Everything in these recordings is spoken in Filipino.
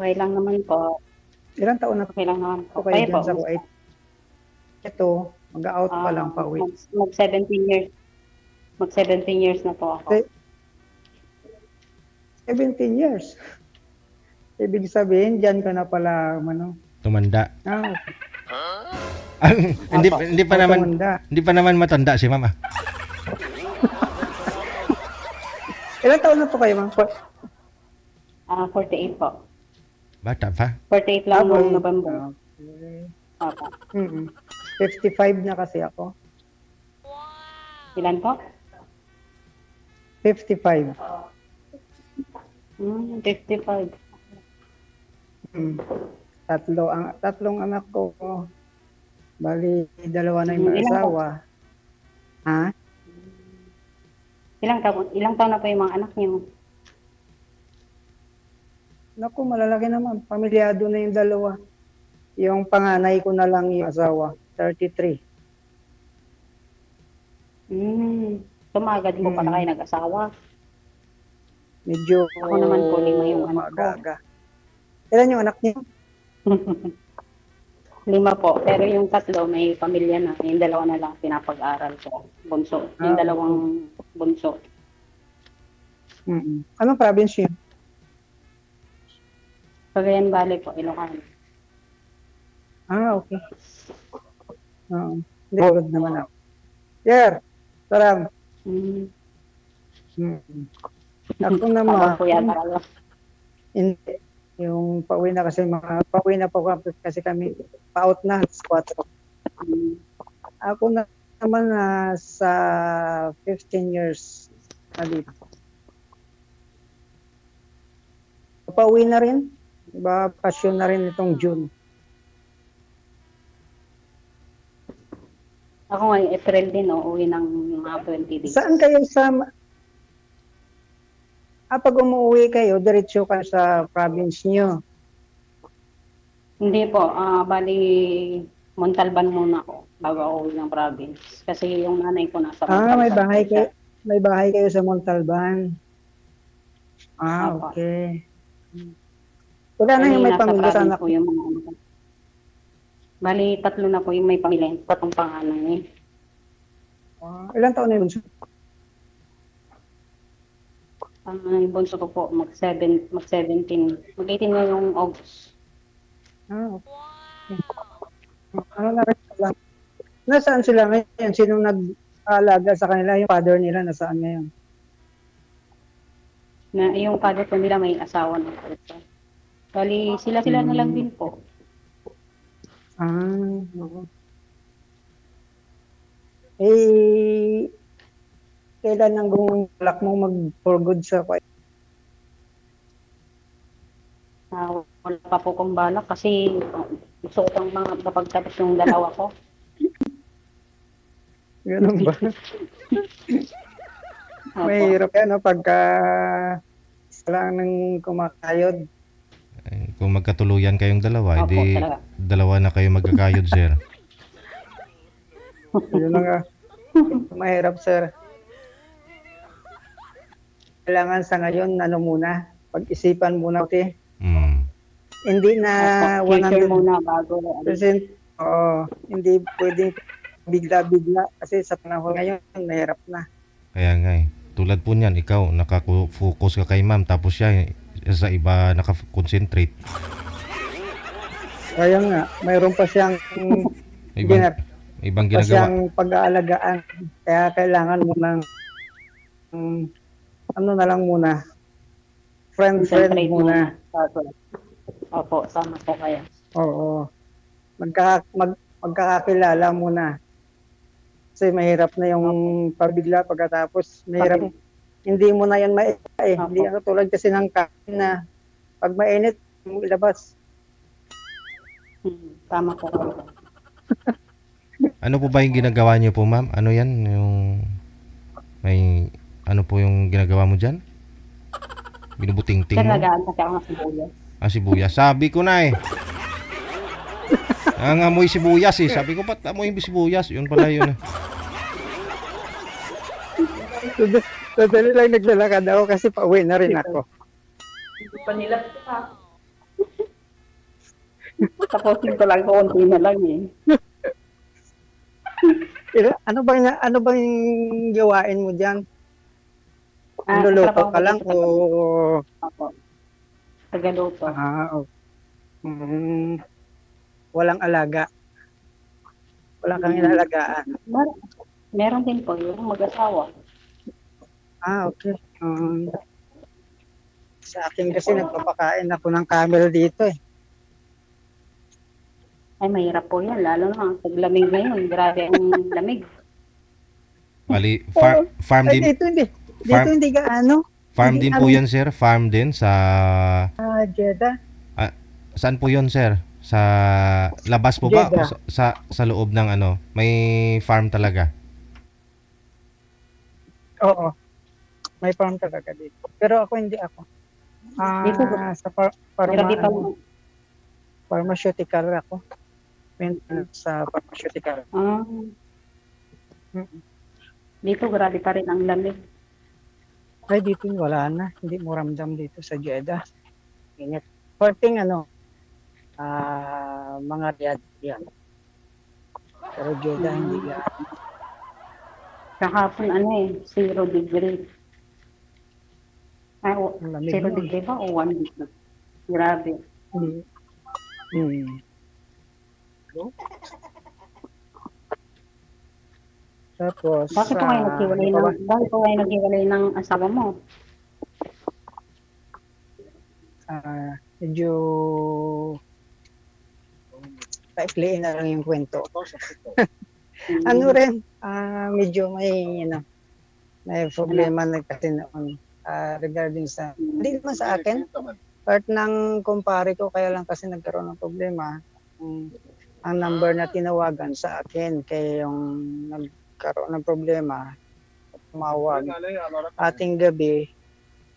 Okay lang naman po. Ilang taon na Okay lang naman po. po kayo Kayo po, dyan sa Kuwait? Ito, mag-out pa lang pa uwi. mag-17 years. Mag-17 years na po ako. 17 years. Ibig sabihin, dyan ka na pala, ano? Tumanda. Ah, Hindi pa naman tumanda. hindi pa naman matanda si ma'am. Ilang taon na po kayo, ma'am? 48 po. Bata pa. 48 lang noong November. Okay. Opo. 55 na kasi ako. Ilan po? 55. 55. Tatlong anak ko. Bali, dalawa na yung may Ilang asawa. Ha? Ilang taon na po yung mga anak niyo? Naku, malalaki naman. Pamilyado na yung dalawa. Yung panganay ko na lang yung asawa. 33. Tumaga din po pala kayo nag-asawa. Medyo Ako naman po, 5 yung anak ko. maaga-aga. Ilan yung anak niyo? 5 po. Pero yung 3 may pamilya na. Yung 2 na lang pinapag-aral ko. Bunso. Yung 2 bunso. Anong province yun? Cagayan Valley po, Ilocano. Okay. Hindi ko naman ako. Yeah, parang. Ako naman. Tama po yan, talaga. Hindi. Yung pauwi na po kasi kami, pa-out na, 4. Ako naman sa 15 years na dito. Pauwi na rin. Pasyon na rin itong June. Ako ngayon, April din, uwi ng mga 20 days. Saan kayo pag umuwi kayo, diretso ka sa province nyo? Hindi po, bali Montalban muna ako bago ako uwi ng province. Kasi yung nanay ko nasa Montalban. May bahay kayo sa Montalban. Opo. Okay. Wala na yung may pamilya sa anak. Yung mga anak ko. Bali, 3 na po yung may pamilya. 3 panganay. Ilang taon na yung bunso? Yung bunso ko po, mag-17. Mag-18 na yung August. Okay. Ano na rin pala? Nasaan sila ngayon? Sinong nag-aalaga sa kanila? Yung father nila, nasaan ngayon? Yung father po nila may asawa na po. Bali, sila na lang din po. Oo. Kailan ang gumulak mo mag-for good sa Kuwait? Wala pa po kong balak kasi gusto ko pang kapagtapos yung 2 ko. Ganun ba? Mahirap yan, pagka isa lang ng kumakayod. Kung magkatuluyan kayong dalawa, Opo, edi talaga. 2 na kayo magkakayod, sir. Yun na nga. Mahirap, sir. Kailangan sa ngayon, muna, pag-isipan muna, Hindi na Future muna bago. hindi pwedeng bigla-bigla kasi sa panahon ngayon, mahirap na. Kaya nga tulad po niyan, ikaw nakafocus ka kay ma'am tapos siya sa iba naka-concentrate. Kaya nga, mayroon pa siyang ibang ginagawa. Pag-aalagaan. Kaya kailangan mo ng na lang muna. Friend muna. Opo, sama po kayo. Oo. Magkakakilala muna. Kasi mahirap na yung pabigla pagkatapos. Mahirap. Hindi mo na yan Hindi yan katulad kasi ng kain na pag mainit, ilabas. Tama po. Ano po ba yung ginagawa niyo po, ma'am? Ano yan? Ano po yung ginagawa mo dyan? Binubuting-ting mo? Nag-aan kasi ako ng sibuyas. Sibuyas. Sabi ko na Ang amoy sibuyas Sabi ko, ba't amoy sibuyas? Yun pala yun. Sadali lang naglalakad ako kasi pauwi na rin ako. Hindi pa nila Tapusin ko lang, konti na lang eh. Pero ano bang gawain mo diyan? Luluto trabaho ka ko lang dito o Opo. Tagaluto. mm, walang alaga? Wala kang inaalagaan? Meron din po yung mag-asawa. Okay. Sa akin kasi nagpapakain ako ng camel dito eh. Ay, mahirap po yan. Lalo na pag lamig ngayon. Grabe ang lamig. Bali, farm Ay, din, dito hindi. Dito farm, hindi gaano. farm Hindi din po yan, sir. Farm din sa... Jeddah. Saan po yun, sir? Sa labas po ba? O Jeddah. sa loob ng ano? May farm talaga? Oo. May farm talaga dito. Pero ako hindi ako. Dito, Sa grabe pa. pharmaceutical ako. Maintenance sa pharmaceutical. Dito, grabe pa rin ang lamig. Ay, dito wala na. Hindi mo ramdam dito sa Jeddah. Ingat. Porting mga Riyadh yan. Pero Jeddah hindi yan. Kahapon 0 degree. Ay, Ang lamig 0 mo. degree ba o 1 degree? Grabe. Tapos, Bakit po kayo naghiwalay ng asawa mo? medyo paikliin na lang yung kwento. Ano rin, medyo may problema na kasi noon regarding sa, hindi naman sa akin, part ng kumpare ko, kaya lang kasi nagkaroon ng problema. Ang number na tinawagan sa akin, kaya yung nagkaroon ng problema, tumawag. Ating gabi,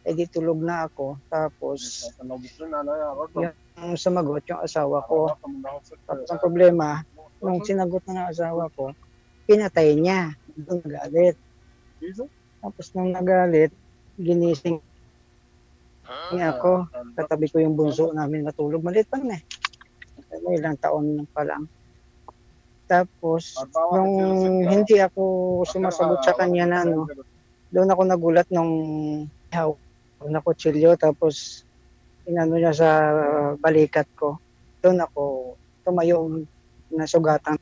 di tulog na ako. Tapos, yung sumagot yung asawa ko. Tapos ang problema, nung sinagot na ng asawa ko, pinatay niya. Doon nagalit. Tapos nung nagalit, ginising niya ako. Katabi ko yung bunso namin matulog. Maliit pa na eh. May ilang taon pa lang. Tapos, nung hindi ako sumasagot sa kanya na doon ako nagulat nung na kutsilyo, tapos inano niya sa balikat ko. Doon ako tumayo na sugatan.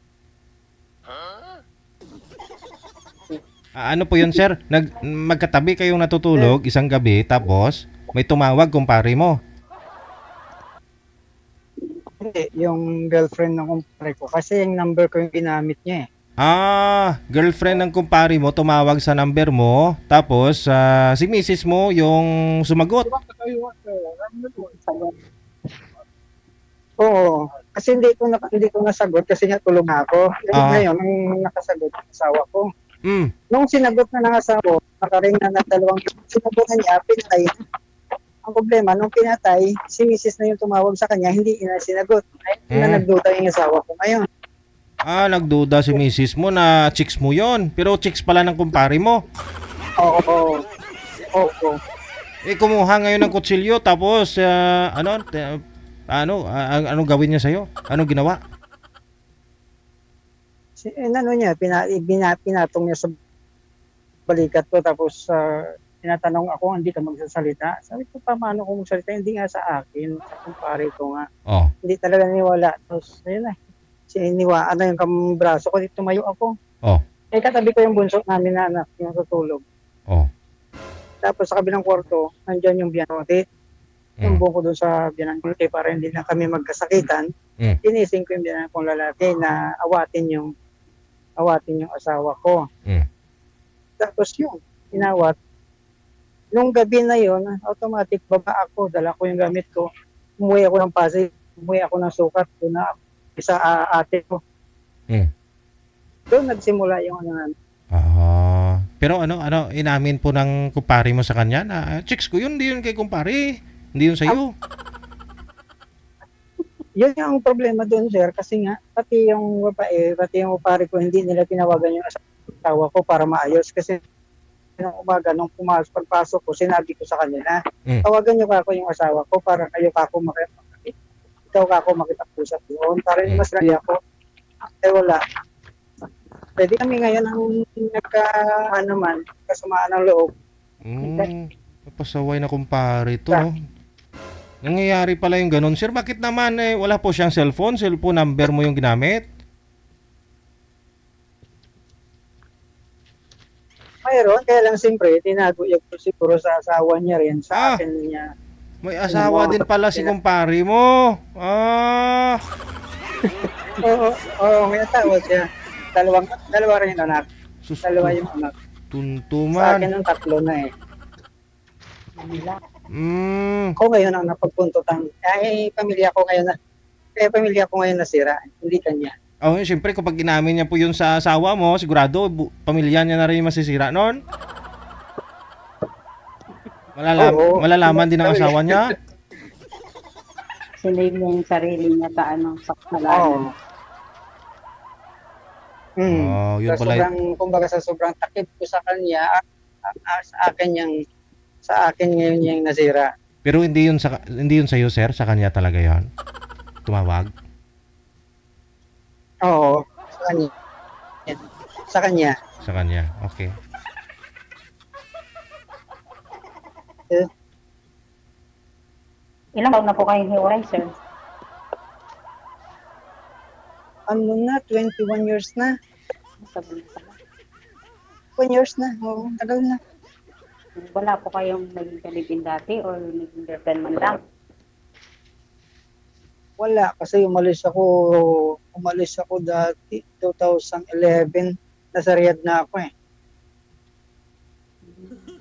Ano po yun, sir? Magkatabi kayong natutulog isang gabi, tapos may tumawag kumpare mo. Hindi, yung girlfriend ng kumpare ko. Kasi yung number ko yung ginamit niya eh. Girlfriend ng kumpare mo tumawag sa number mo, tapos si misis mo yung sumagot. Oo. Kasi hindi ko nasagot kasi nga tulog na ako. Ngayon, nung nakasagot ang asawa ko. Nung sinagot na ng asawa ko, nakaring na ng dalawang sinagot na niya, pinatay na. Ang problema, nung pinatay, si misis na yung tumawag sa kanya, hindi na sinagot. Ay, na nagduda yung asawa ko ngayon. Nagduda si misis mo na chicks mo yon, pero chicks pala ng kumpare mo. Oo. Kumuha ngayon ng kutsilyo, tapos anong gawin niya sa'yo? Anong ginawa? Niya, pinatong niya sa balikat ko, tapos tinatanong ako, hindi ka magsasalita. Sabi ko, paano kung magsalita? Hindi nga sa akin, sa kumpare ko nga. Hindi talaga niwala. Tapos, ayun na. Siniwaan na yung braso ko, tumayo ako. Katabi ko yung bunso namin na anak, yung tutulog. Tapos sa kabilang kwarto, nandyan yung biyanote. Yung buko doon sa biyanote para hindi na kami magkasakitan. Inising ko yung biyanan kong lalaki na awatin yung asawa ko. Tapos yun, inawat. Nung gabi na yun, automatic baba ako, dala ko yung gamit ko. Umuwi ako ng Pasig, umuwi ako ng sukat doon na sa ate ko. Doon nagsimula yung Pero inamin po ng kumpare mo sa kanya na chicks ko yun, hindi yun kay kumpare, hindi yun sa'yo. Yun yung problema doon, sir, kasi nga pati yung kumpare ko, hindi nila tinawagan yung asawa ko para maayos kasi ng umaga, nung pagpasok ko, sinabi ko sa kanila, tawagan niyo ako yung asawa ko para kayo kako makipagkakit. daw ka ako makipag-usap doon. Para mas lagi ako. Eh wala. Pwede kami ngayon ang kasamaan ng loob. Napasaway na kumpare to. No? Nangyayari pala yung ganun. Sir, bakit naman wala po siyang cellphone? Cellphone number mo yung ginamit? Mayroon, kaya lang siyempre, tinago yung siguro sa asawa niya rin, sa akin niya. May asawa din pala si kumpare mo. Oo, may asawa siya. Dalawa rin yung anak. Dalawa yung anak. Tuntuman. Sa akin ang tatlo na eh. Manila. Ako ngayon ang napagpuntutan. Pamilya ko ngayon nasira. Hindi kanya. Oh, siyempre kapag inamin niya po yun sa asawa mo, sigurado pamilya niya na rin yung masisira noon. Malalaman din ng asawa niya. Sinave niya yung sarili niya sa kasalanan. Yun pala. Kumbaga sa sobrang takip ko sa kanya, sa akin ngayon yung nasira. Pero hindi yun sa iyo, sir, sa kanya talaga 'yon. Tumawag. Oo, sa kanya. Sa kanya. Sa kanya. Okay. Ilang taon na po kayong hiwalay, sir? Ano na, 21 years na. Sabi na pala. 1 years na. Oo, tagal na. Wala po kayong naging kalipin dati or naging girlfriend man lang? Wala, kasi umalis ako dati, 2011. Nasa Riyadh na ako eh.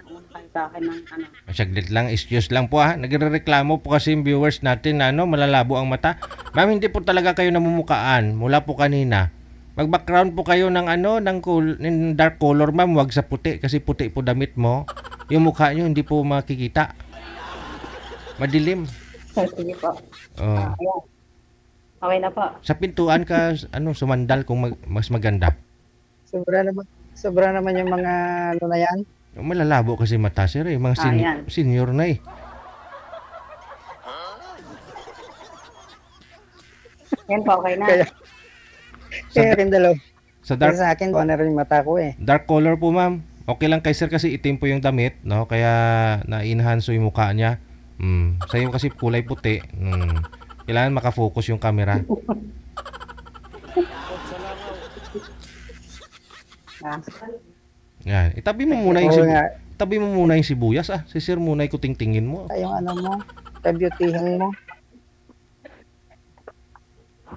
Nakumpay sa akin ng ano. Saglit lang, excuse lang po ha. Nagrereklamo po kasi yung viewers natin na malalabo ang mata. Ma'am, hindi po talaga kayo namumukaan mula po kanina. Mag-background po kayo ng ng dark color, ma'am, wag sa puti kasi puti po damit mo. Yung mukha niyo hindi po makikita. Madilim. Sige po. Oh. Ayan. Okay na po. Sa pintuan ka sumandal kung mas maganda. Sobra naman yung mga na yan. Malalabo kasi mata, sir. Mga senior na eh. Yan po, okay na. Kaya rin dalaw. Sa dark, sa akin, na rin yung mata ko eh. Dark color po, ma'am. Okay lang kay sir kasi itim po yung damit, no? Kaya na-enhance yung mukha niya. Sa'yo kasi kulay puti. Kailangan makafocus yung camera. Yan. Itabi mo muna yung sibuyas ah. Si sir muna yung kutingtingin mo. Yung ano mo, ka-beautyhan mo.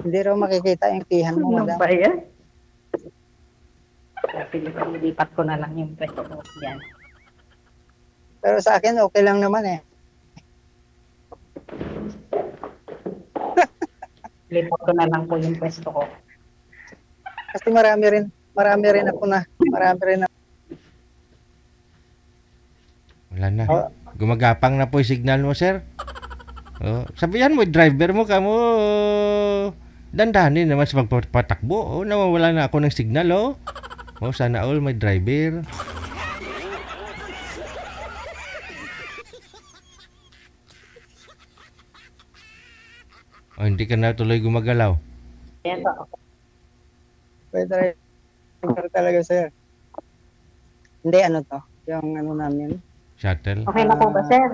Hindi raw makikita yung tihan mo, Ano madam. ba yan? Lipat ko na lang yung pwesto ko. Yan. Pero sa akin, okay lang naman eh. Lipat ko na lang po yung pwesto ko. Kasi marami rin ako na. Wala na. Gumagapang na po yung signal mo, sir. Sabihan mo, driver mo ka mo. Dandanin naman sa pagpatakbo. Nawawala na ako ng signal, sana all may driver. Hindi ka na tuloy gumagalaw. Yan po. Pwede rin talaga, sir. Hindi, to? Yung namin. Shuttle. Okay na po ba, sir?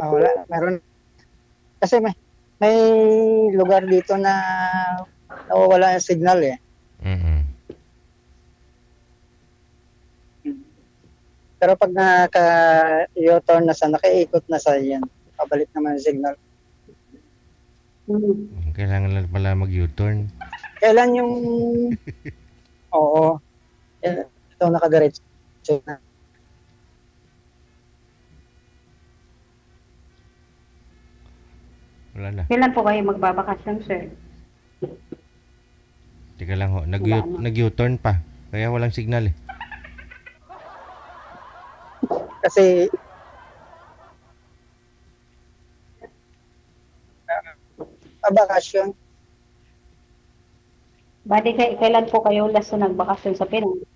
Wala. Meron. Kasi may lugar dito na nawawala yung signal eh. Pero pag naka-U-turn na naka-ikot na sa yan, pabalik naman yung signal. Kailangan lang pala mag-U-turn. Kailan yung... Oo. Ito nakadiretso na. Wala na. Kailan po kayo magbabakasyon, sir? Teka lang nag-U-turn pa. Kaya walang signal eh. Kasi bakasyon. Bali, kailan po kayo last na nagbakasyon sa Pinas?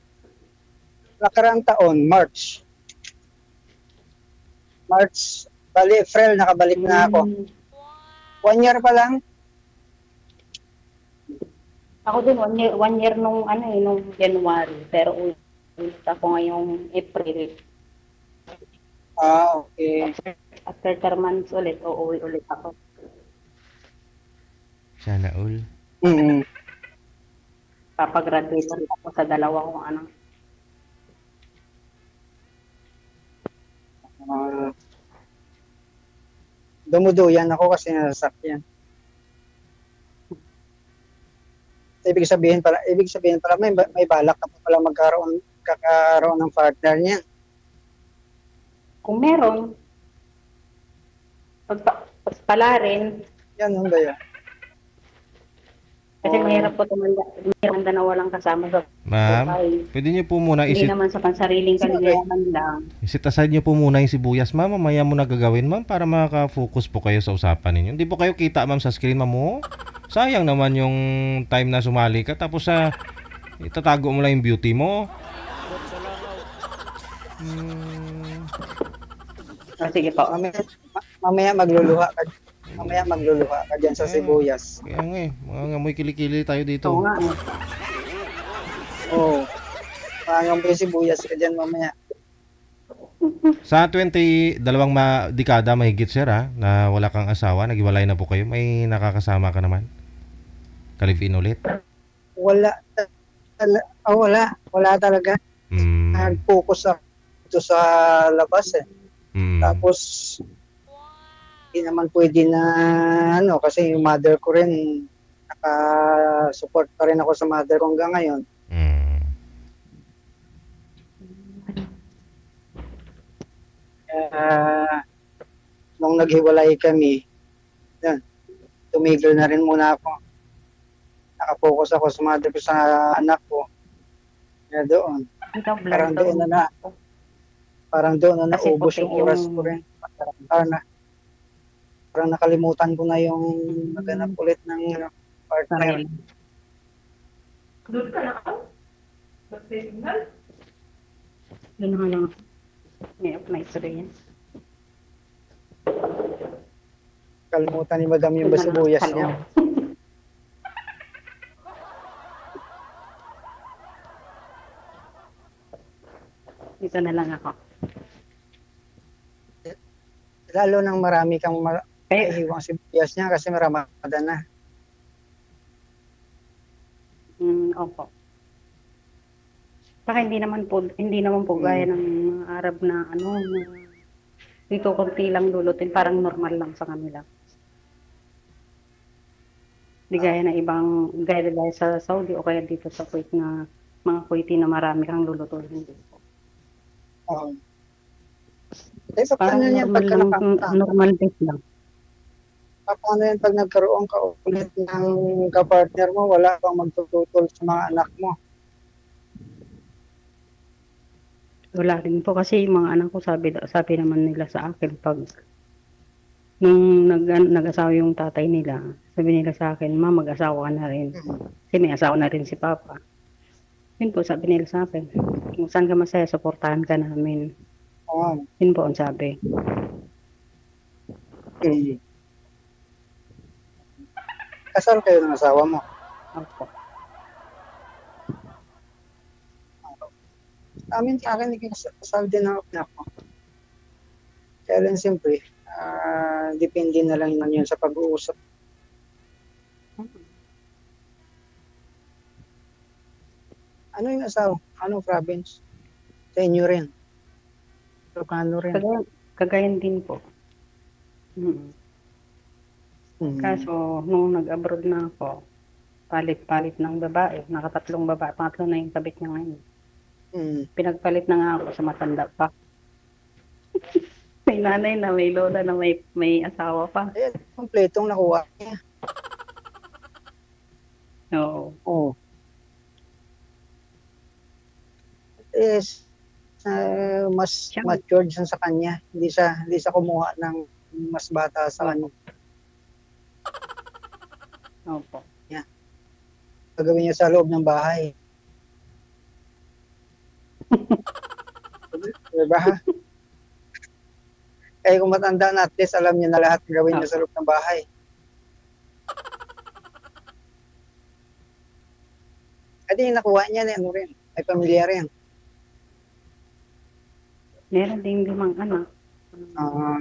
Nakaraang taon, March Bali, April, nakabalik na ako. 1 year pa lang. Ako din, 1 year nung, nung January. Pero ulit ako ngayong April. Okay. After 3 months ulit, uuwi ulit ako. Sana all. Mm. Papagraduate ulit ako sa 2 kong anak. Dumuduyan ako kasi nasasakyan. Ibig sabihin pala may balak na pala kakaroon ng partner niya. Kung meron, pala rin. Yan, ano ba yan? Kasi mahirap po tumanda na walang kasama sa Ma'am, buhay. pwede niyo po muna Hindi naman sa pansariling kaligayahan lang. isit aside niyo po muna yung sibuyas, ma'am. Mamaya mo na gagawin, ma'am, para makaka-focus po kayo sa usapan ninyo. Hindi po kayo kita, ma'am, sa screen, ma'am. Oh. Sayang naman yung time na sumali ka. Tapos itatago mo lang yung beauty mo. Sige po. Mamaya magluluha ka. Mamaya magluluha ka dyan sa sibuyas. Kaya nga mga ngamoy kilikili tayo dito. Oo nga. Oo. Mangangamoy sibuyas ka dyan mamaya. Sa 22 dekada mahigit, sir, na wala kang asawa, naghiwalay na po kayo, may nakakasama ka naman? Kalivin ulit? Wala. Wala talaga. Nag-focus ako dito sa labas eh. Tapos hindi naman pwede na kasi yung mother ko rin naka-support pa rin ako sa mother ko hanggang ngayon. Nung naghiwalay kami, tumigil na rin muna ako. Naka-focus ako sa mother ko, sa anak ko. Kaya doon. Parang doon na naubos yung oras ko rin. Parang nakalimutan ko na yung maghanap ulit ng partner. Doon ka na ako? Ba't may signal? Doon nga lang. May story yan. Kalimutan ni Madam yung basibuyas niya. Dito na lang ako. Lalo nang marami kang hiwang sibuyas niya kasi Ramadan na. Opo. Baka hindi naman po gaya ng mga Arab na dito konti lang lulutin, parang normal lang sa kanila. Di gaya na gaya sa Saudi o kaya dito sa Kuwait na mga Kuwaiti na marami kang lulutuin dito. Paano yan pagka normal base lang. Paano yan pag nagkaroon ka ulit ng kapartner mo, wala kang magtututol sa mga anak mo? Wala rin po kasi yung mga anak ko sabi naman nila sa akin pag nung nag-asawa yung tatay nila, sabi nila sa akin, "Ma, mag-asawa ka na rin." Kasi may asawa na rin si Papa. Yun po sabi nila sa akin, "Kung saan ka masaya, suportahan ka namin." Yun po ang sabi. Kasal kayo ng asawa mo? Opo. Sa akin, kasal din ako. Kaya lang siyempre, depende na lang yun sa pag-uusap. Ano yung asawa? Anong province? Sa inyo rin? Ilocano rin? Cagayan din po. Kaso, nung nag-abroad na ako, palit-palit ng babae. Nakatatlong babae. Pangatlo na yung kabit niya ngayon. Pinagpalit na nga ako sa matanda pa. May nanay na, may lola na, may asawa pa. Ayan, kompletong nakuha niya. Oo. Yes, mas matured siya sa kanya. Hindi siya kumuha ng mas bata sa kanya. Opo. Yeah. Gagawin niya sa loob ng bahay. Diba? Kaya kung matanda na, at least alam niya na lahat gawin niya sa loob ng bahay. At yung nakuha niya, ano rin, may pamilya rin. Meron ding 5 anak. Ah,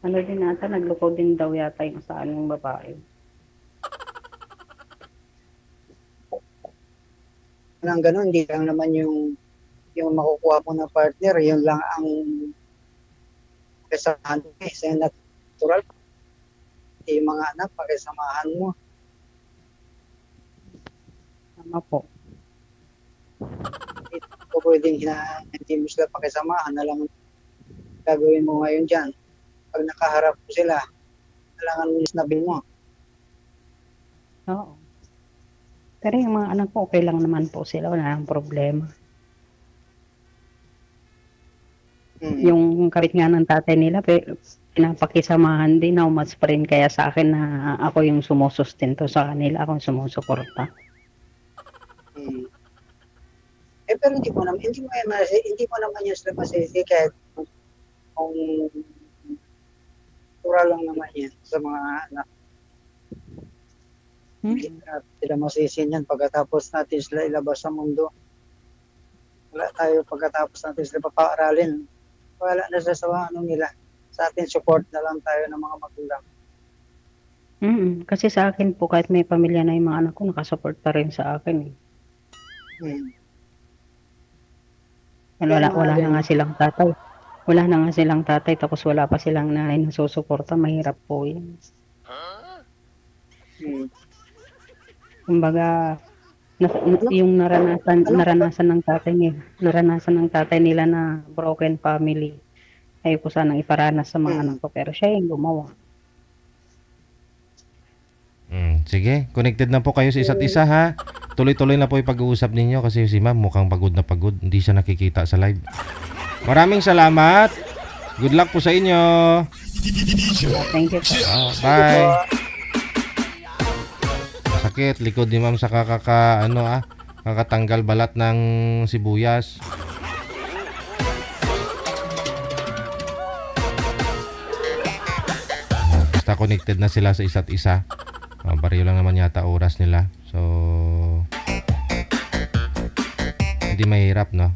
Ano din ata, nagloko din daw yata yung sa anong babae. nang ganun, hindi lang naman yung makukuha mo na partner, yun lang ang kasamahan mo sa natural. Yung mga anak, pakisamahan mo. Tama po. Hindi ko pwedeng hindi mo sila pakisamahan na lang gagawin mo ngayon dyan. Pag nakaharap mo sila, kailangan mo sinabi mo. Oo. Pero yung mga anak ko, okay lang naman po sila. Wala nang problema. Yung kapit nga ng tatay nila, pinapakisamahan din na umas pa rin kaya sa akin na ako yung sumusustento sa kanila, ako yung sumusuporta. Pero hindi mo naman yung sila masisi kahit kung natural lang naman yan sa mga anak. Hindi natin sila masisi yan pagkatapos natin sila ilabas sa mundo. Wala tayo pagkatapos natin sila papaaralin. Wala na sa nila. Sa atin support na lang tayo ng mga magulang. Kasi sa akin po, kahit may pamilya na yung mga anak ko, nakasupport pa rin sa akin. Wala na nga silang tatay. Wala na nga silang tatay, tapos wala pa silang nanay na susuporta. Mahirap po yun. Kumbaga, yung naranasan ng tatay nila na broken family, ayoko sanang iparanas sa mga anak ko, pero siya yung gumawa. Sige, connected na po kayo sa isa't isa ha. Tuloy-tuloy na po yung pag-uusap ninyo kasi si ma'am mukhang pagod na pagod. Hindi siya nakikita sa live. Maraming salamat. Good luck po sa inyo. Thank you po. Bye. Sakit likod ni ma'am sa kakatanggal balat ng sibuyas. Basta connected na sila sa isa't isa. Bariyo lang naman yata oras nila. So hindi mahirap, no?